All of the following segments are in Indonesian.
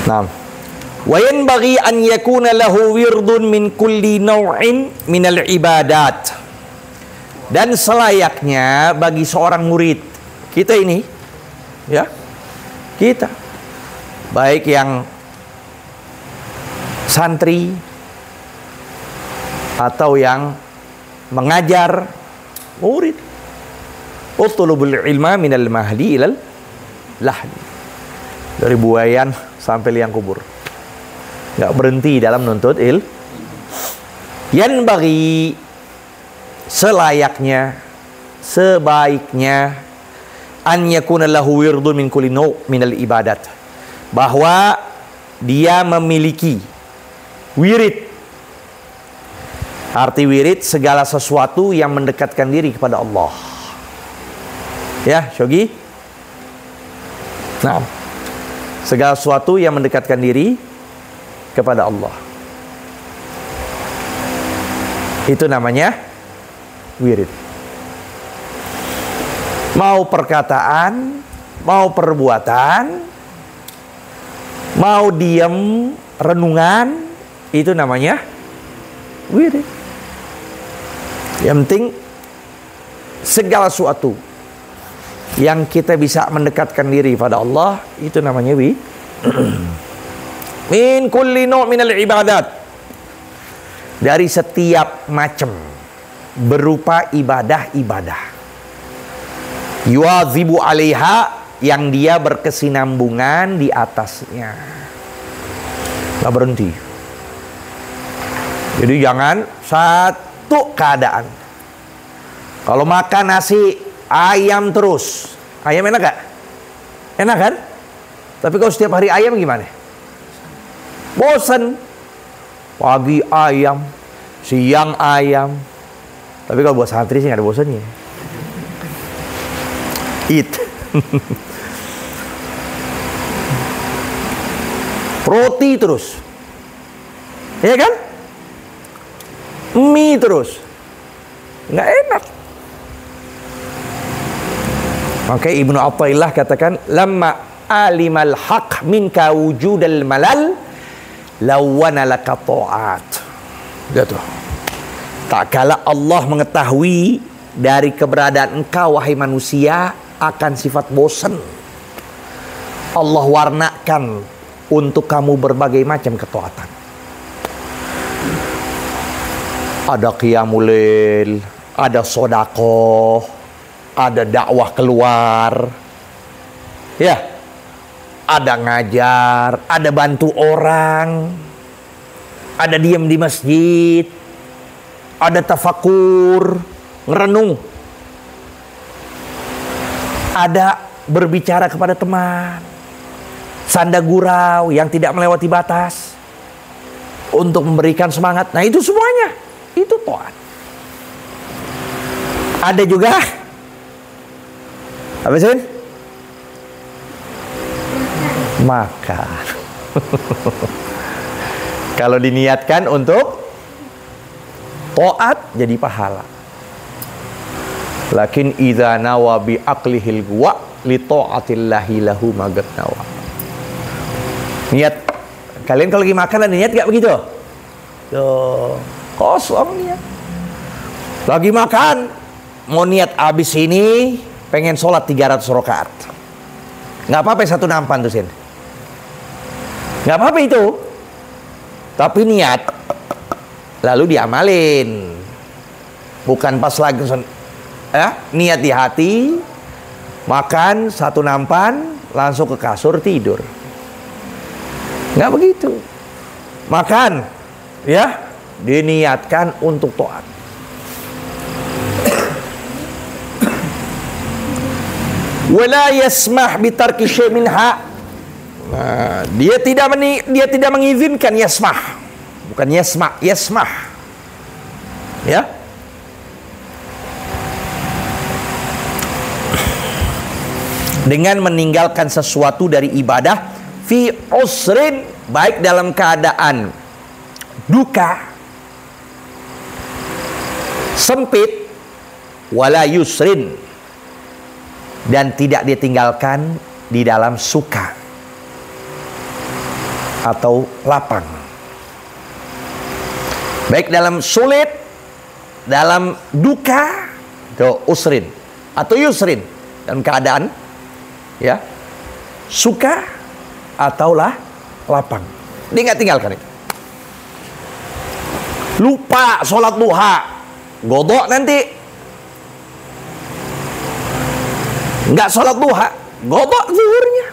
Nah, wa yanbaghi an yakuna lahu wirdun min kulli naw'in minal ibadat. Dan selayaknya bagi seorang murid kita ini, ya, kita baik yang santri atau yang mengajar, murid, utlubul ilma minal mahdi ilal lahdi, dari buayan sampai liang kubur, nggak berhenti dalam nuntut yan bagi selayaknya, sebaiknya, an yakuna lahu wirdun min kulli naw' minal ibadat, bahwa dia memiliki wirid. Arti wirid segala sesuatu yang mendekatkan diri kepada Allah. Ya, Shogi. Nah, segala sesuatu yang mendekatkan diri kepada Allah, itu namanya wirid. Mau perkataan, mau perbuatan, mau diam, renungan, itu namanya wirid. Yang penting segala sesuatu yang kita bisa mendekatkan diri pada Allah, itu namanya min kulli naw' minal ibadat, dari setiap macam berupa ibadah-ibadah, yuwazibu 'alaiha, yang dia berkesinambungan di atasnya, nggak berhenti. Jadi jangan satu keadaan. Kalau makan nasi ayam terus, ayam enak gak? Enak kan? Tapi kalau setiap hari ayam gimana? Bosan. Pagi ayam, siang ayam. Tapi kalau buat santri sih gak ada bosannya. Eat. Roti terus, ya kan? Mie terus, nggak enak. Maka Ibnu Athaillah katakan, lamma alimal haq minka wujudal malal lawana laka ta'at. Gitu. Tak kala Allah mengetahui dari keberadaan engkau wahai manusia akan sifat bosan, Allah warnakan untuk kamu berbagai macam ketaatan. Ada qiyamul lail, ada sedekah, ada dakwah keluar, ya, ada ngajar, ada bantu orang, ada diam di masjid, ada tafakur, ngerenung, ada berbicara kepada teman, sanda gurau yang tidak melewati batas untuk memberikan semangat. Nah, itu semuanya itu taat. Ada juga apa sih? Makan. Kalau diniatkan untuk taat jadi pahala. Lakin idza nawa bi aqlihil guwa li taatillahi lahu magat nawa. Niat kalian kalau lagi makan ada niat gak begitu? Tuh, kosong niat. Lagi makan mau niat abis ini pengen sholat 300 rakaat. Nggak apa-apa satu nampan tuh Sin. Nggak apa-apa itu. Tapi niat lalu diamalin. Bukan pas lagi niat di hati, makan satu nampan langsung ke kasur tidur. Nggak begitu. Makan, ya, diniatkan untuk taat. Wala yasmah bitarki syai' minha. Nah, dia tidak mengizinkan yasmah. Bukan yasmah, yasmah. Ya. Dengan meninggalkan sesuatu dari ibadah fi usrin, baik dalam keadaan duka, sempit, wala yusrin, dan tidak ditinggalkan di dalam suka. atau lapang. Baik dalam sulit, dalam duka, usrin atau yusrin, dalam keadaan ya suka atau lapang. Dia nggak tinggalkan itu. Lupa sholat duha, godok nanti. Nggak sholat duha, godok zuhurnya.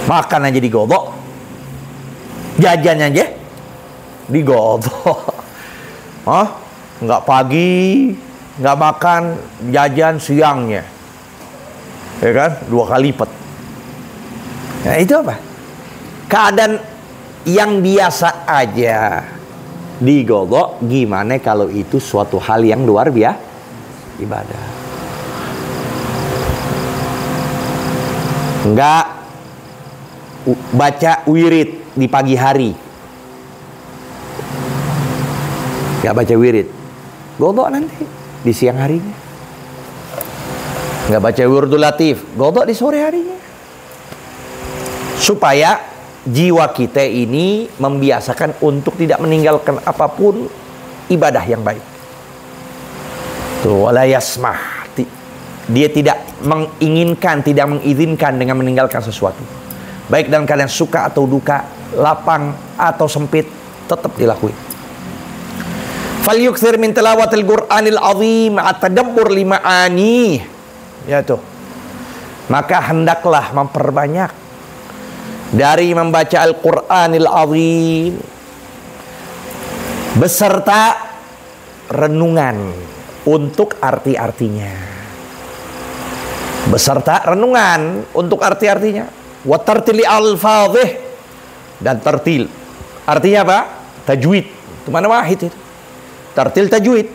Makan aja digodok, jajan aja digodok. Nggak pagi, nggak makan, jajan siangnya, ya kan, 2 kali lipat. Nah itu apa? Keadaan yang biasa aja digodok, gimana kalau itu suatu hal yang luar biasa, ibadah. Nggak baca wirid di pagi hari, nggak baca wirid, godok nanti di siang harinya. Nggak baca wirdul latif, godok di sore harinya. Supaya jiwa kita ini membiasakan untuk tidak meninggalkan apapun ibadah yang baik. Wala yasmah, dia tidak menginginkan, tidak mengizinkan dengan meninggalkan sesuatu. Baik dalam keadaan suka atau duka, lapang atau sempit, tetap dilakuin. Falyukthir min tilawatil Qur'anil azim at-tadabbur lima'ani. Ya tuh. Maka hendaklah memperbanyak dari membaca Al-Qur'anil azim beserta renungan untuk arti-artinya. Beserta renungan untuk arti-artinya. Wa tartili al-fadhih, dan tartil artinya apa? Tajwid. Itu mana wahid itu? Tartil tajwid,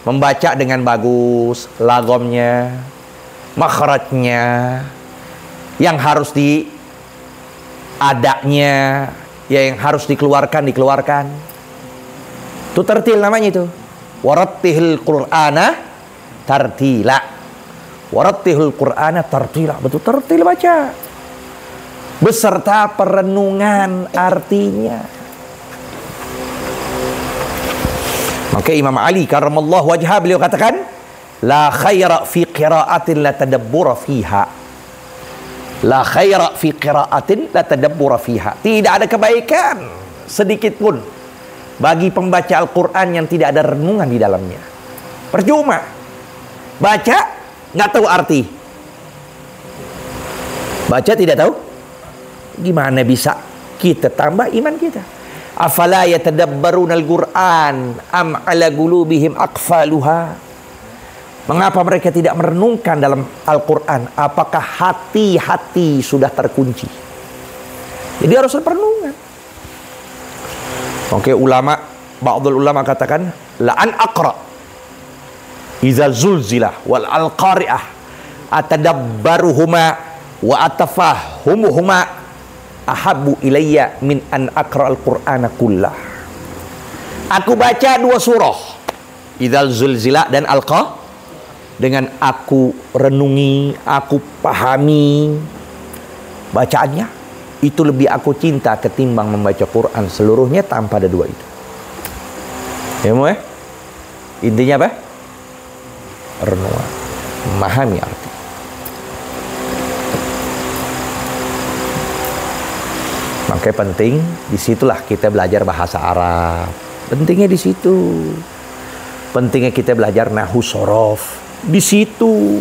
membaca dengan bagus, lagomnya, makhrajnya, yang harus di adanya, ya yang harus dikeluarkan. Itu tartil namanya itu. Warattihil Qur'ana tartila. Warattihil Qur'ana tartila. Betul, tartil baca beserta perenungan artinya. Maka Imam Ali karramallahu wajhah, beliau katakan, la khaira fi qira'atin la tadabbura fiha. La khaira fi qira'atin la tadabbura fiha. Tidak ada kebaikan sedikit pun bagi pembaca Al-Quran yang tidak ada renungan di dalamnya. Percuma baca, nggak tahu arti. Baca tidak tahu, gimana bisa kita tambah iman kita? Afala yatadabbaruna al-Qur'an am ala qulubihim aqfaluha. Mengapa mereka tidak merenungkan dalam Al-Quran? Apakah hati-hati sudah terkunci? Jadi harus perenungan. Oke, ba'dul ulama katakan, la an aqra iza zulzilah wal al-qari'ah atadabbaruhuma wa atafahumuhuma ahabbu ilayya min an aqra al-Qur'ana kullah. Aku baca 2 surah, Idzal Zulzilah dan Al-Qaf, dengan aku renungi, aku pahami bacaannya, itu lebih aku cinta ketimbang membaca Quran seluruhnya tanpa ada 2 itu. Ya, intinya apa? Renungan, memahami arti. Makanya penting, disitulah kita belajar bahasa Arab. Pentingnya di situ. Pentingnya kita belajar nahwu shorof. Di situ.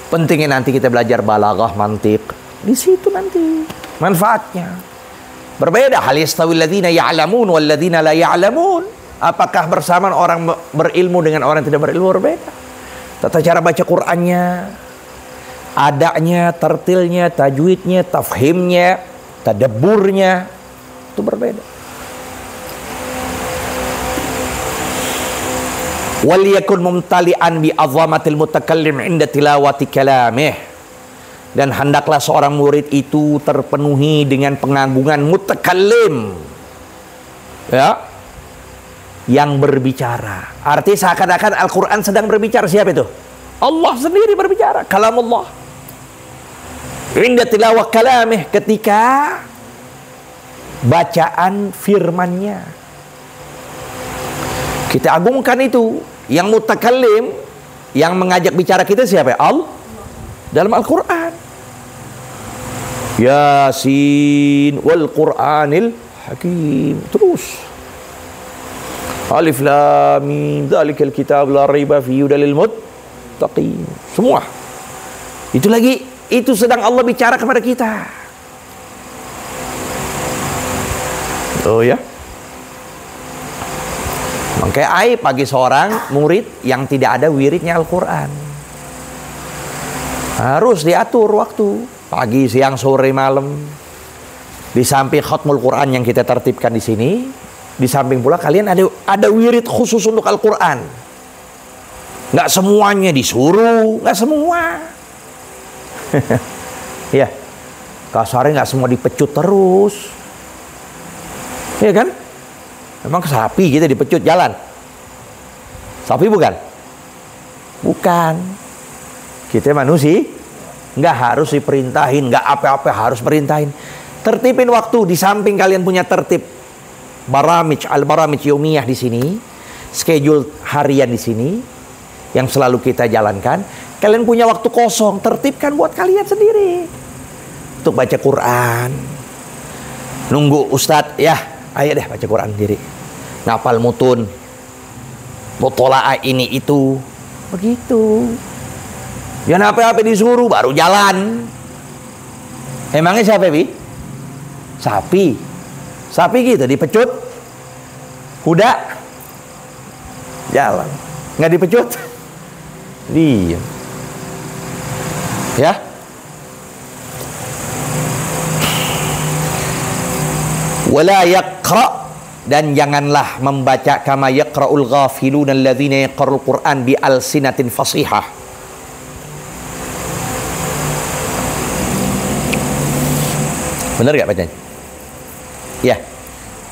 Pentingnya nanti kita belajar balaghah, mantiq. Di situ nanti manfaatnya. Berbeda, hal yastawil ladzina ya'lamun wal ladzina la ya'lamun. Apakah bersamaan orang berilmu dengan orang yang tidak berilmu? Berbeda. Tata cara baca Qur'annya, adanya, tartilnya, tajwidnya, tafhimnya, tadabburnya, itu berbeda. Wal yakun mumtali'an bi azamatil mutakallim 'inda tilawati kalamih. Dan hendaklah seorang murid itu terpenuhi dengan pengagungan mutakallim, ya, yang berbicara. Arti seakan-akan Al-Quran sedang berbicara. Siapa itu? Allah sendiri berbicara, kalamullah. Inda tilawah kalamih, ketika bacaan firman-Nya. Kita agungkan itu. Yang mutakallim, yang mengajak bicara kita siapa? Allah dalam Al-Quran. Yasin wal Qur'anil Hakim. Terus Alif Lam Mim dzalikal kitab la raiba fihi hudal lil muttaqin. Semua itu lagi, itu sedang Allah bicara kepada kita. Oh ya, makanya aib bagi seorang murid yang tidak ada wiridnya Al-Quran. Harus diatur waktu, pagi, siang, sore, malam. Di samping khatmul Quran yang kita tertibkan di sini, di samping pula kalian ada wirid khusus untuk Al-Quran. Nggak semuanya disuruh, nggak semua. Ya, kasarnya nggak semua dipecut terus. Ya kan? Memang sapi kita dipecut jalan. Sapi bukan? Bukan. Kita manusia, nggak harus diperintahin, nggak apa-apa harus perintahin. Tertipin waktu, di samping kalian punya tertib baramij, al-baramij yaumiyah di sini, schedule harian di sini yang selalu kita jalankan. Kalian punya waktu kosong, tertibkan buat kalian sendiri untuk baca Quran. Nunggu ustadz, ya ayo deh baca Quran sendiri. Ngapal mutun, mutola'ah ini itu, begitu. Jangan apa-apa disuruh baru jalan. Emangnya siapa, Bi? Sapi. Sapi gitu dipecut, kuda jalan, nggak dipecut diam. Ya, wala yaqra, dan janganlah membaca kama yaqra'ul ghafilun alladzina yaqra'ul Qur'an bi alsinatin fasihah. Benar gak bacanya? Ya.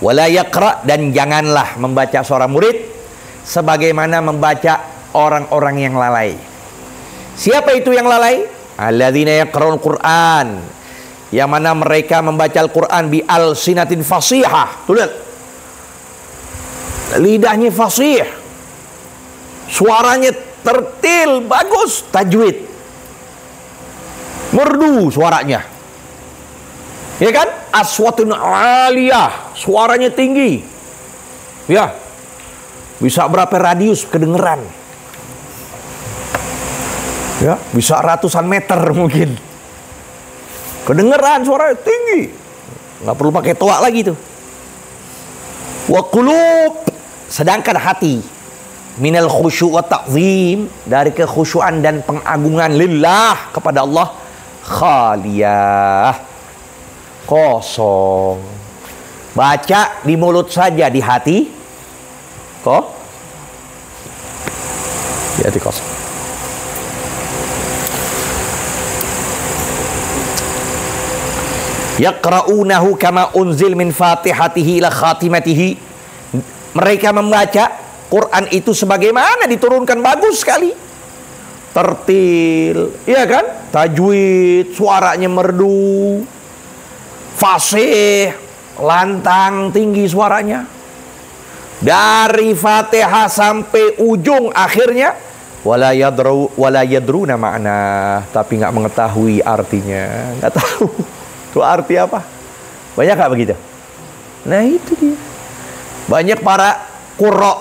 Wala yaqra, dan janganlah membaca seorang murid sebagaimana membaca orang-orang yang lalai. Siapa itu yang lalai? Alladzina yaqra'ul Qur'an, yang mana mereka membaca Al-Quran bi alsinatin fasihah. Tuh lihat, lidahnya fasih, suaranya tertil, bagus, tajwid, merdu suaranya. Ya kan? Aswatun aliyah, suaranya tinggi. Ya. Bisa berapa radius kedengeran? Ya, bisa ratusan meter mungkin. Kedengeran suaranya tinggi. Nggak perlu pakai toa lagi tuh. Wa qulub, sedangkan hati minal khusyu' wa ta'zim, dari kekhusyuan dan pengagungan lillah kepada Allah, khaliyah, kosong. Baca di mulut saja, di hati kok di hati kosong. Yaqra'unahu kama unzil min fatihatihi ila khatimatihi. Mereka membaca Quran itu sebagaimana diturunkan, bagus sekali, tertil, iya kan? Tajwid, suaranya merdu, fasih, lantang, tinggi suaranya. Dari Fatihah sampai ujung akhirnya wala yadruna ma'na, tapi nggak mengetahui artinya, nggak tahu itu arti apa. Banyak nggak begitu? Nah itu dia. Banyak para qurra.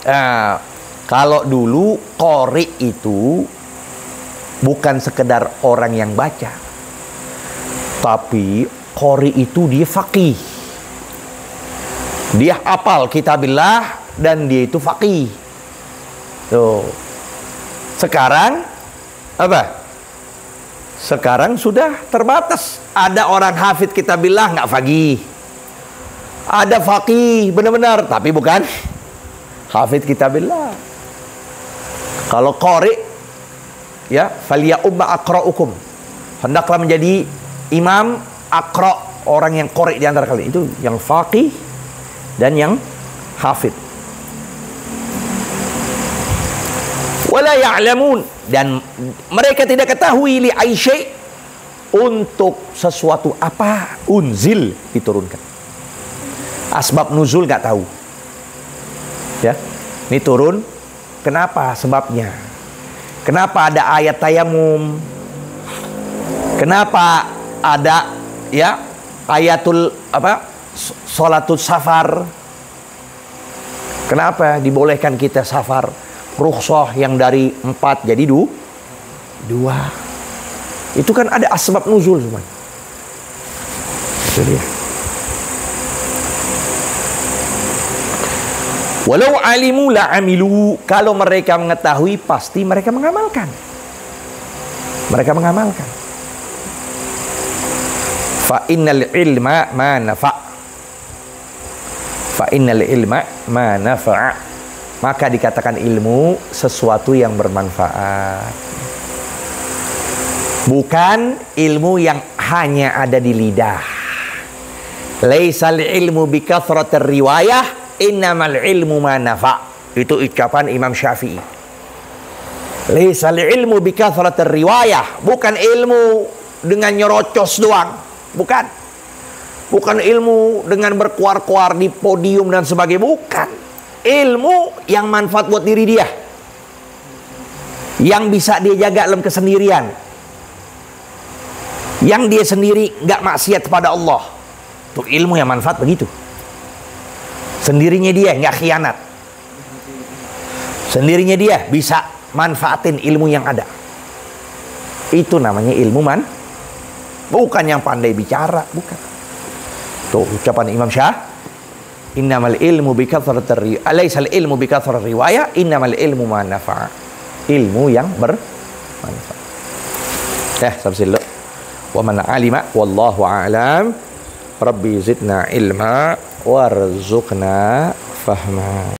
Nah, kalau dulu qori itu bukan sekedar orang yang baca, tapi qori itu dia faqih. Dia hafal kitabillah dan dia itu faqih. Tuh. Sekarang apa? Sekarang sudah terbatas. Ada orang hafid kitabillah nggak faqih. Ada faqih benar-benar tapi bukan hafid kitabillah. Kalau qori, ya, falyumma aqra'ukum, hendaklah menjadi imam aqra', orang yang qori di antara kalian, itu yang faqih dan yang hafid. Wala ya'lamun, dan mereka tidak ketahui li aisyai, untuk sesuatu apa unzil diturunkan. Asbab nuzul nggak tahu. Ya, ini turun. Kenapa sebabnya? Kenapa ada ayat tayamum? Kenapa ada ya ayatul sholatul safar? Kenapa dibolehkan kita safar? Rukhsah yang dari 4 jadi 2. Itu kan ada asbab nuzul semua. Itu dia. Walau alimu la amilu, kalau mereka mengetahui pasti mereka mengamalkan. Mereka mengamalkan. Fa innal ilma ma nafa'. Fa innal ilma ma nafa'. Maka dikatakan ilmu sesuatu yang bermanfaat. Bukan ilmu yang hanya ada di lidah. Laisal ilmu bi kathratir riwayah, innamal ilmu ma nafa'. Itu ucapan Imam Syafi'i. Laisal ilmu bi kathratir riwayah, bukan ilmu dengan nyerocos doang, bukan. Bukan ilmu dengan berkuar-kuar di podium dan sebagainya, bukan. Ilmu yang manfaat buat diri dia, yang bisa dia jaga dalam kesendirian, yang dia sendiri nggak maksiat kepada Allah. Itu ilmu yang manfaat begitu. Sendirinya dia nggak khianat. Sendirinya dia bisa manfaatin ilmu yang ada. Itu namanya ilmu bukan yang pandai bicara, bukan. Tuh ucapan Imam Syah. Innamal ilmu bi kathratir riwayah, alaisal ilmu bi kathratir riwayah, innamal ilmu ma nafa'. Ilmu yang bermanfaat. Sampai sini. Wa man alima wallahu a'lam. Rabbi zidna ilma warzuqna fahma.